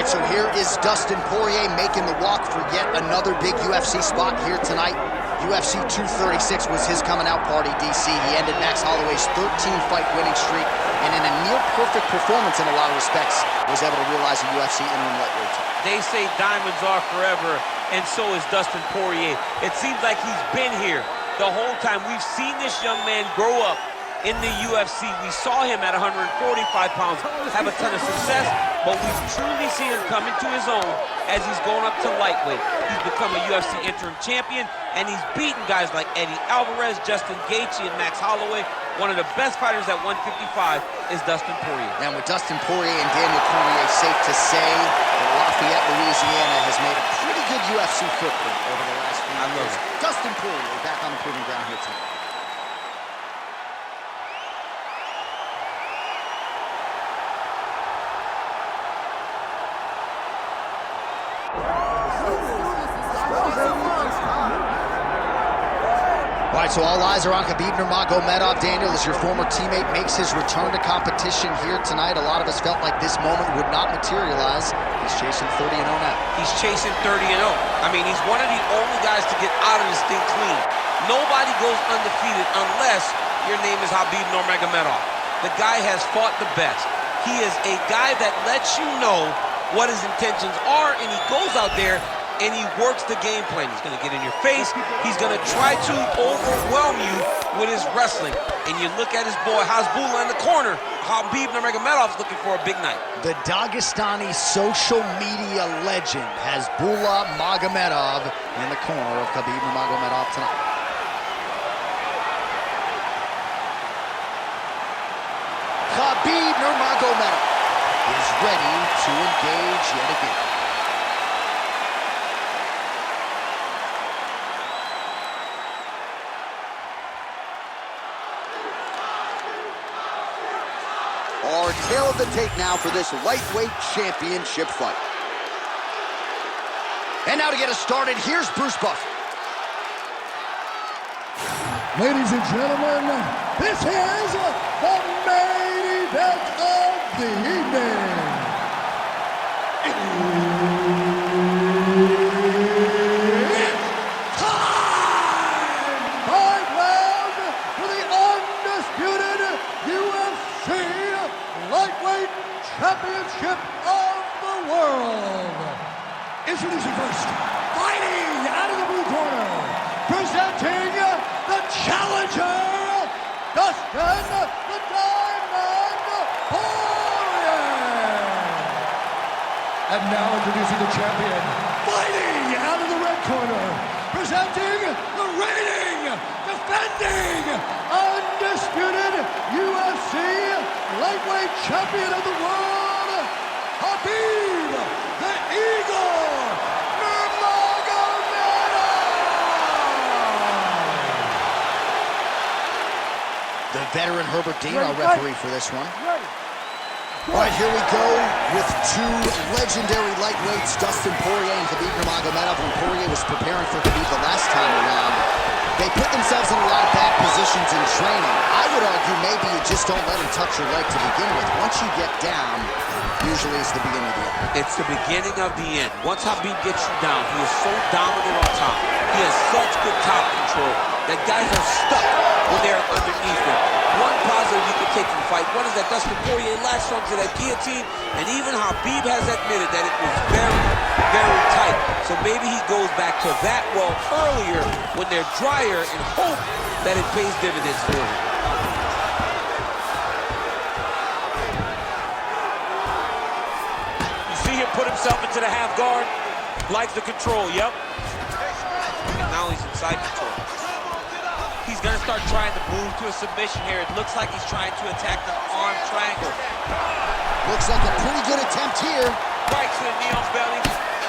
right, so here is Dustin Poirier making the walk for yet another big UFC spot here tonight. UFC 236 was his coming out party, DC. He ended Max Holloway's 13-fight winning streak, and in a near-perfect performance in a lot of respects, was able to realize a UFC interim lightweight title. They say diamonds are forever, and so is Dustin Poirier. It seems like he's been here the whole time. We've seen this young man grow up in the UFC. We saw him at 145 pounds have a ton of success, but we've truly seen him come into his own as he's going up to lightweight. He's become a UFC interim champion, and he's beaten guys like Eddie Alvarez, Justin Gaethje, and Max Holloway. One of the best fighters at 155 is Dustin Poirier. And with Dustin Poirier and Daniel Cormier, safe to say that Lafayette, Louisiana has made a pretty good UFC footprint over the last few years. Dustin Poirier back on the proving ground here tonight. All right, so all eyes are on Khabib Nurmagomedov. Daniel, as your former teammate makes his return to competition here tonight, a lot of us felt like this moment would not materialize. He's chasing 30-0 now. He's chasing 30-0. I mean, he's one of the only guys to get out of this thing clean. Nobody goes undefeated unless your name is Khabib Nurmagomedov. The guy has fought the best. He is a guy that lets you know what his intentions are, and he goes out there and he works the game plan. He's going to get in your face. He's going to try to overwhelm you with his wrestling. And you look at his boy, Hasbulla in the corner. Khabib Nurmagomedov's looking for a big night. The Dagestani social media legend, Hasbulla Magomedov, in the corner of Khabib Nurmagomedov tonight. Khabib Nurmagomedov is ready to engage yet again. Our tail of the tape now for this lightweight championship fight. And now to get us started, here's Bruce Buffer. Ladies and gentlemen, this is the main event of the evening. It's time! 5 rounds for the undisputed UFC Lightweight Championship of the world. Introducing first, fighting out of the blue corner, presenting the challenger, Dustin the Diamond Poirier. And now introducing the champion, fighting out of the red corner, presenting the reigning, defending, undisputed UFC lightweight champion of the world, Khabib the Eagle Nurmagomedov. The veteran Herbert Dean, our referee for this one. All right, here we go with two legendary lightweights, Dustin Poirier and Khabib Nurmagomedov. When Poirier was preparing for Khabib the last time around, they put themselves in a lot of bad positions in training. I would argue maybe you just don't let him touch your leg to begin with. Once you get down, usually it's the beginning of the end. It's the beginning of the end. Once Khabib gets you down, he is so dominant on top. He has such good top control that guys are stuck when they're underneath him. One positive you can take from the fight, one is that Dustin Poirier latched onto that guillotine, and even Khabib has admitted that it was very, very tight. So maybe he goes back to that well earlier when they're drier and hope that it pays dividends for him. You see him put himself into the half guard, likes the control, yep. And now he's inside control. He's going to start trying to move to a submission here. It looks like he's trying to attack the arm triangle. Looks like a pretty good attempt here. Right to the knee on belly.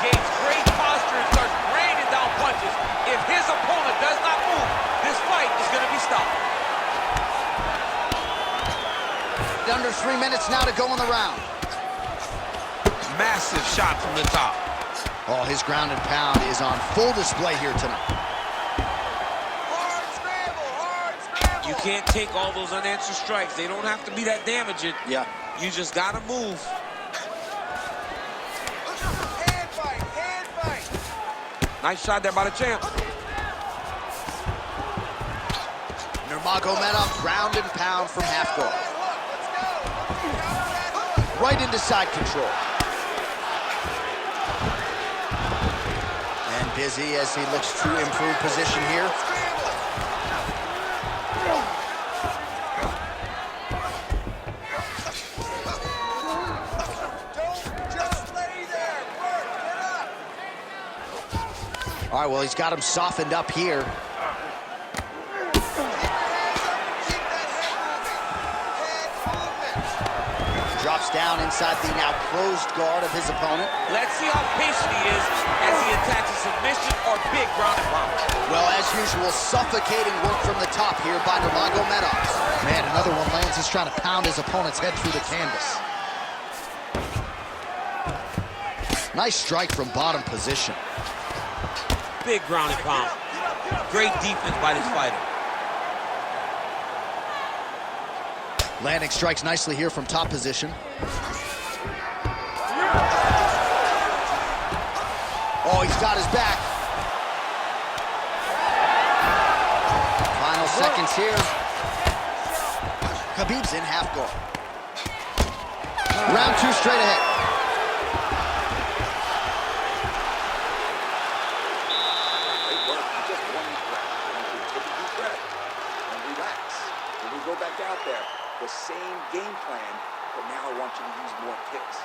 Gains great posture and starts raining down punches. If his opponent does not move, this fight is going to be stopped. Under 3 minutes now to go in the round. Massive shot from the top. Oh, his ground and pound is on full display here tonight. You can't take all those unanswered strikes. They don't have to be that damaging. Yeah. You just got to move. Nice shot there by the champ. Nurmagomedov ground and pound from half guard. Right into side control. And busy as he looks to improve position here. All right, well, he's got him softened up here. Drops down inside the now closed guard of his opponent. Let's see how patient he is as he attacks a submission or big ground and pound. Well, as usual, suffocating work from the top here by Nurmagomedov. Man, another one lands. He's trying to pound his opponent's head through the canvas. Nice strike from bottom position. Big ground and pound. Great defense by this fighter. Landing strikes nicely here from top position. Oh, he's got his back. Final seconds here. Khabib's in half guard. Round two straight ahead. Go back out there, the same game plan, but now I want you to use more kicks.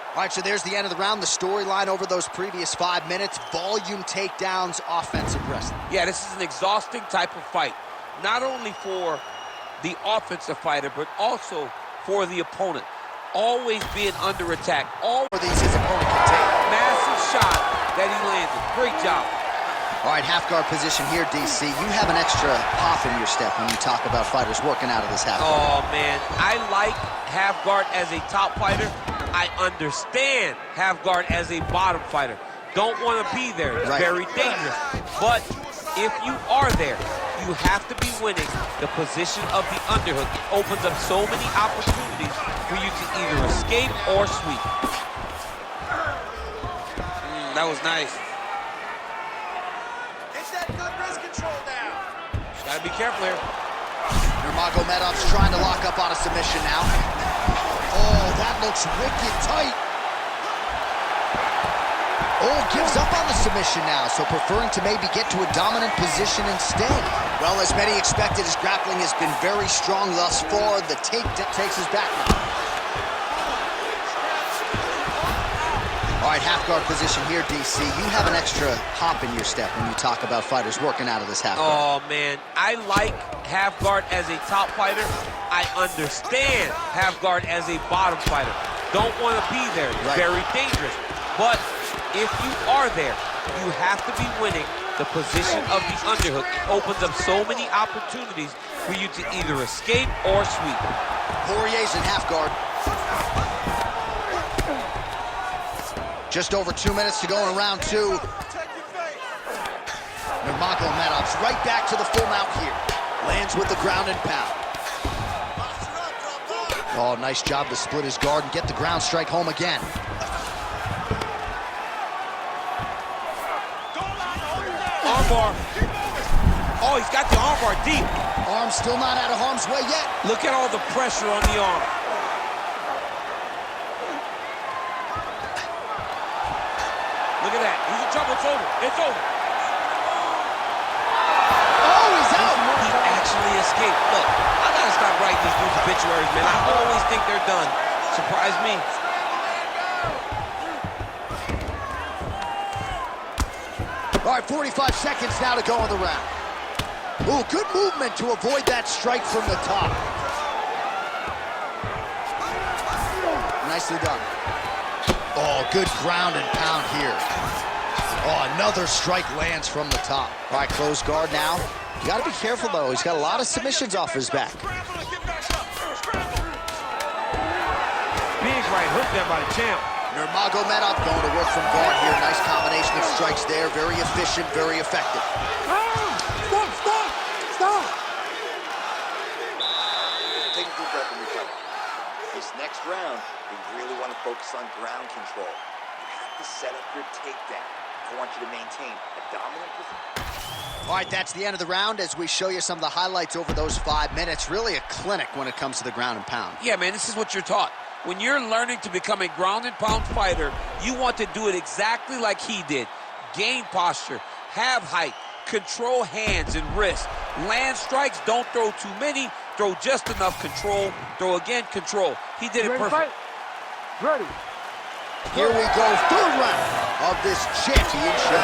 All right, so there's the end of the round. The storyline over those previous 5 minutes, volume takedowns, offensive wrestling. Yeah, this is an exhausting type of fight, not only for the offensive fighter, but also for the opponent. Always being under attack. All of these his opponent can take. Massive shot that he landed. Great job. All right, half guard position here, DC. You have an extra pop in your step when you talk about fighters working out of this half guard. Oh, man. I like half guard as a top fighter. I understand half guard as a bottom fighter. Don't want to be there. It's very dangerous. But if you are there, you have to be winning the position of the underhook. It opens up so many opportunities for you to either escape or sweep. That was nice. Get that good wrist control down. Just gotta be careful here. Nurmagomedov's trying to lock up on a submission now. Oh, that looks wicked tight. Oh, gives up on the submission now, so preferring to maybe get to a dominant position instead. Well, as many expected, his grappling has been very strong thus far. The take takes his back now. All right, half guard position here, DC. You have an extra hop in your step when you talk about fighters working out of this half guard. Oh, man. I like half guard as a top fighter. I understand half guard as a bottom fighter. Don't want to be there. It's very dangerous. But if you are there, you have to be winning the position of the underhook. It opens up so many opportunities for you to either escape or sweep. Poirier's in half guard. Just over 2 minutes to go in round two. Nurmagomedov's right back to the full mount here. Lands with the ground and pound. Oh, nice job to split his guard and get the ground strike home again. Armbar. Oh, he's got the armbar deep. Arm still not out of harm's way yet. Look at all the pressure on the arm. Look at that. He's in trouble. It's over. It's over. Oh, he's out. He actually escaped. Look, I gotta stop writing these dudes' obituaries, man. I always think they're done. Surprise me. All right, 45 seconds now to go in the round. Ooh, good movement to avoid that strike from the top. Nicely done. Oh, good ground and pound here. Oh, another strike lands from the top. All right, closed guard now. You gotta be careful, though. He's got a lot of submissions off his back. Big right hook there by the champ. Nurmagomedov going to work from guard here. Nice combination of strikes there. Very efficient, very effective. Take a deep breath and recover. This next round, you really want to focus on ground control. You have to set up your takedown. I want you to maintain a dominant position. All right, that's the end of the round as we show you some of the highlights over those 5 minutes. Really a clinic when it comes to the ground and pound. Yeah, man, this is what you're taught. When you're learning to become a ground and pound fighter, you want to do it exactly like he did. Gain posture, have height, control hands and wrists. Land strikes, don't throw too many, throw just enough, control, throw again, control. He did it perfect. Ready. Here we go, third round of this championship.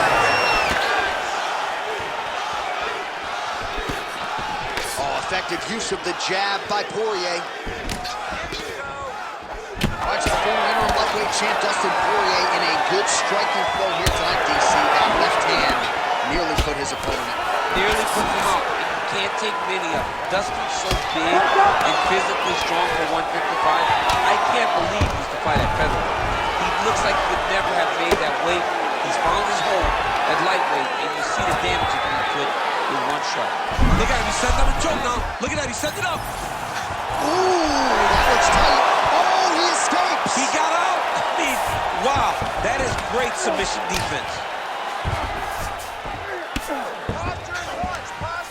Oh, effective use of the jab by Poirier. Watch the former interim lightweight champ Dustin Poirier in a good striking flow here tonight, DC. That left hand nearly put his opponent out. Nearly put him out. You can't take many of them. Dustin's so big and physically strong for 155. I can't believe he's to fight at featherweight. He looks like he would never have made that weight. He's found his home at lightweight, and you see the damage he can put with one shot. Look at him, he's setting up a choke now. Look at that, he's setting it up. Ooh, that looks tight. Oh, he escapes. He got out. I mean, wow, that is great submission defense.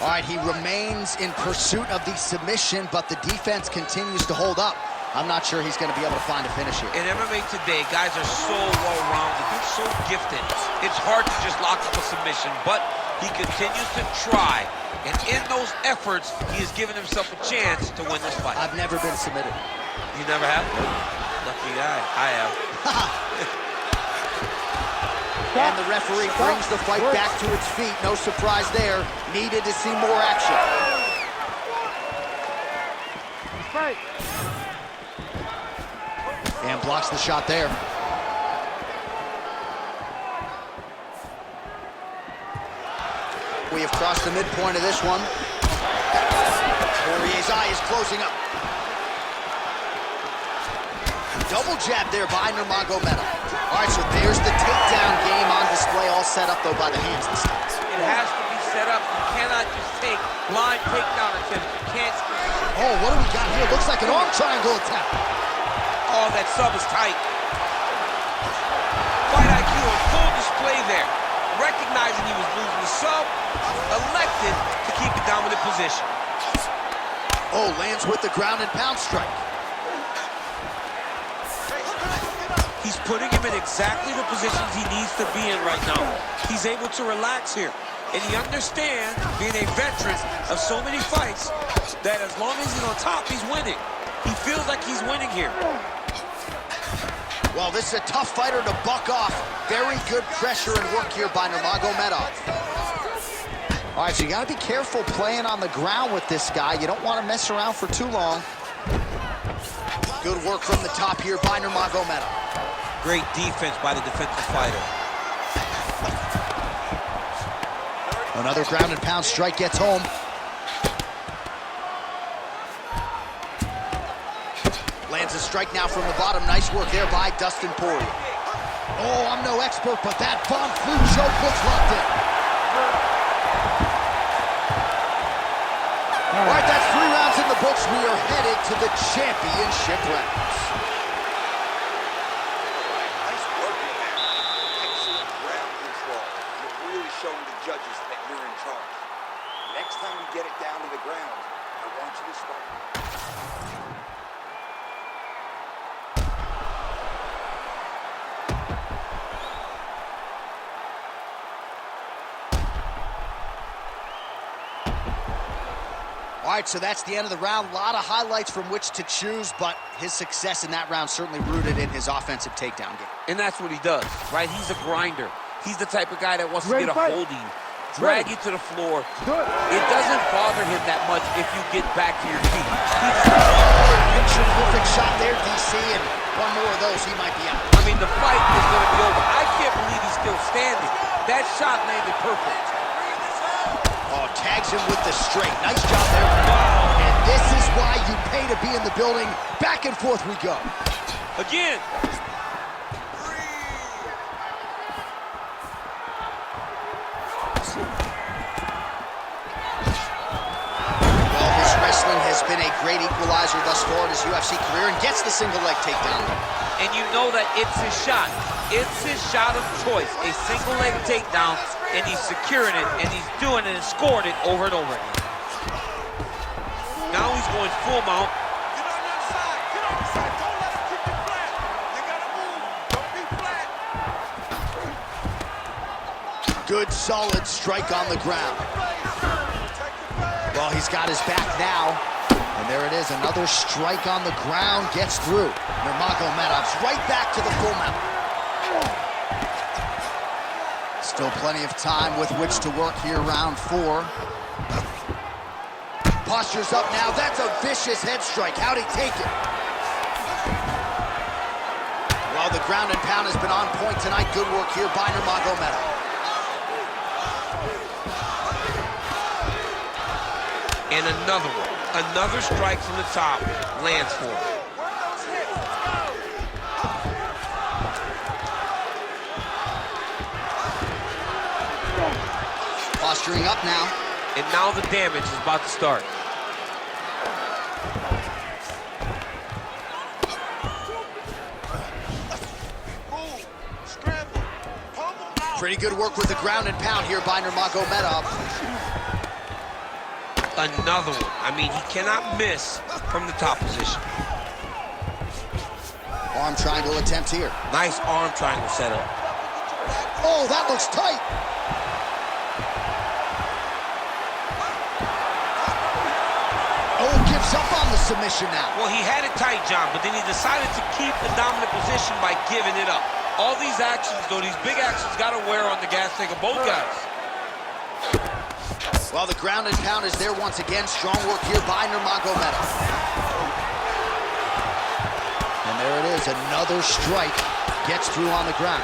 All right, he remains in pursuit of the submission, but the defense continues to hold up. I'm not sure he's going to be able to find a finish here. In MMA today, guys are so well-rounded. They're so gifted. It's hard to just lock up a submission, but he continues to try. And in those efforts, he has given himself a chance to win this fight. I've never been submitted. You never have? Lucky guy. I have. And the referee brings the fight back to its feet. No surprise there. Needed to see more action. Fight. And blocks the shot there. We have crossed the midpoint of this one. Poirier's eye is closing up. Double jab there by Nurmagomedov. All right, so there's the takedown game on display, all set up, though, by the hands this time. It has to be set up. You cannot just take blind takedown attempts. You can't. Oh, what do we got here? Looks like an arm triangle attack. Oh, that sub is tight. Fight IQ on full display there. Recognizing he was losing the sub, elected to keep the dominant position. Oh, lands with the ground and pound strike. He's putting him in exactly the positions he needs to be in right now. He's able to relax here. And he understands, being a veteran of so many fights, that as long as he's on top, he's winning. He feels like he's winning here. Well, this is a tough fighter to buck off. Very good pressure and work here by Nurmagomedov. All right, so you got to be careful playing on the ground with this guy. You don't want to mess around for too long. Good work from the top here by Nurmagomedov. Great defense by the defensive fighter. Another ground and pound strike gets home. Lands a strike now from the bottom. Nice work there by Dustin Poirier. Oh, I'm no expert, but that bomb flu choke looks locked in. All right, that's 3 rounds in the books. We are headed to the championship rounds. Nice work in there. Excellent ground control. You're really showing the judges that you're in charge. Next time you get it down to the ground, I want you to start. All right, so that's the end of the round. A lot of highlights from which to choose, but his success in that round certainly rooted in his offensive takedown game. And that's what he does, right? He's a grinder. He's the type of guy that wants to get a hold of you, drag you to the floor. It doesn't bother him that much if you get back to your feet. Picture perfect shot there, DC, and one more of those, he might be out. I mean, the fight is going to be over. I can't believe he's still standing. That shot landed perfect. Oh, tags him with the straight. Nice job there. Wow. And this is why you pay to be in the building. Back and forth we go. Again. Well, his wrestling has He's been a great equalizer thus far in his UFC career and gets the single leg takedown. And you know that it's his shot. It's his shot of choice. A single leg takedown, and he's securing it, and he's doing it and scoring it over and over again. Now he's going full mount. Get on that side. Get on the side. Don't let him keep you flat. You gotta move. Don't be flat. Good, solid strike on the ground. Well, he's got his back now. And there it is, another strike on the ground, gets through. Nurmagomedov's right back to the full mount. Still plenty of time with which to work here, round 4. Posture's up now, that's a vicious head strike. How'd he take it? Well, the ground and pound has been on point tonight. Good work here by Nurmagomedov. And another one. Another strike from the top lands for him. Posturing up now. And now the damage is about to start. Move. Scramble. Pummel out. Pretty good work with the ground and pound here by Nurmagomedov. Another one. I mean, he cannot miss from the top position. Arm triangle attempt here. Nice arm triangle setup. Oh, that looks tight. Oh, gives up on the submission now. Well, he had it tight, John, but then he decided to keep the dominant position by giving it up. All these actions, though, these big actions got to wear on the gas tank of both guys. Well, the ground and pound is there once again. Strong work here by Nurmagomedov. And there it is, another strike. Gets through on the ground.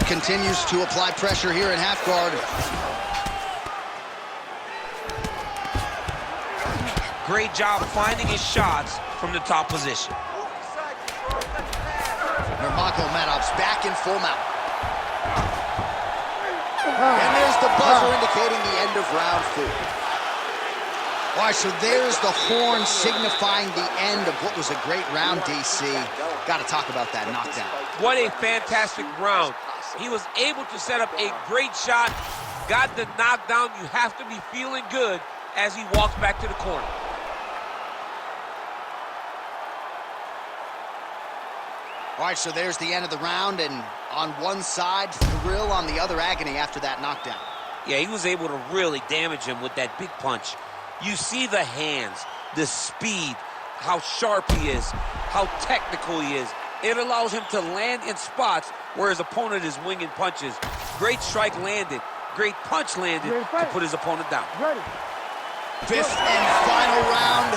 Continues to apply pressure here in half guard. Great job finding his shots from the top position. Nurmagomedov's back in full mount. And there's the buzzer indicating the end of round 4. All right, so there's the horn signifying the end of what was a great round, DC. Got to talk about that knockdown. What a fantastic round. He was able to set up a great shot, got the knockdown. You have to be feeling good as he walks back to the corner. All right, so there's the end of the round, and on one side, thrill, on the other, agony after that knockdown. Yeah, he was able to really damage him with that big punch. You see the hands, the speed, how sharp he is, how technical he is. It allows him to land in spots where his opponent is winging punches. Great strike landed, great punch landed to put his opponent down. Fifth and final round.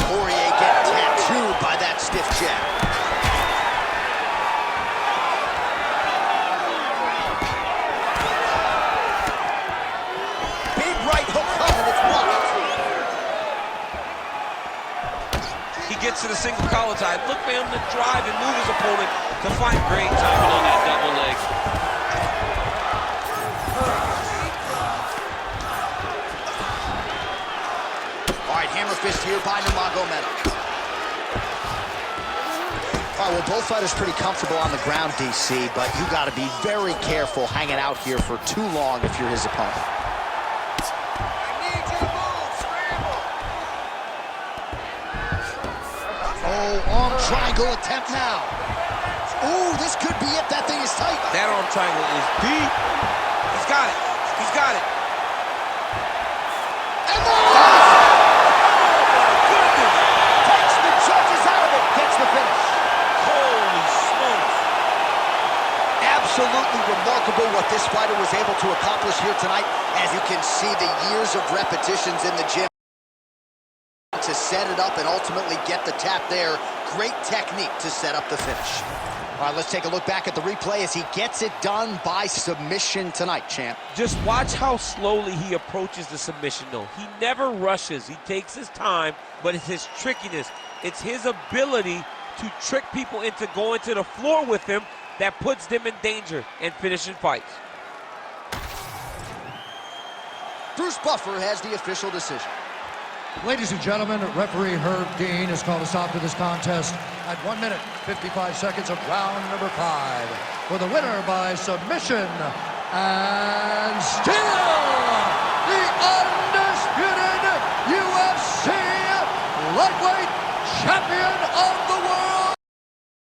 Poirier getting tattooed by that stiff jab. Big right hook coming, it's blocked. He gets to the single collar tie. Look for him to drive and move his opponent to find great timing on that double leg. All right, hammer fist here by Nurmagomedov. All right, well, both fighters pretty comfortable on the ground, DC, but you got to be very careful hanging out here for too long if you're his opponent. Oh, arm triangle attempt now. Oh, this could be it. That thing is tight. That arm triangle is deep. He's got it. He's got it. And there it is! Takes the judges out of it. Gets the finish. Holy smokes. Absolutely remarkable what this fighter was able to accomplish here tonight. As you can see, the years of repetitions in the gym to set it up and ultimately get the tap there. great technique to set up the finish. All right, let's take a look back at the replay as he gets it done by submission tonight, champ. Just watch how slowly he approaches the submission, though. He never rushes. He takes his time, but it's his trickiness. It's his ability to trick people into going to the floor with him that puts them in danger and finishing fights. Bruce Buffer has the official decision. Ladies and gentlemen, referee Herb Dean has called a stop to this contest at 1 minute, 55 seconds of round number 5. For the winner by submission, and still the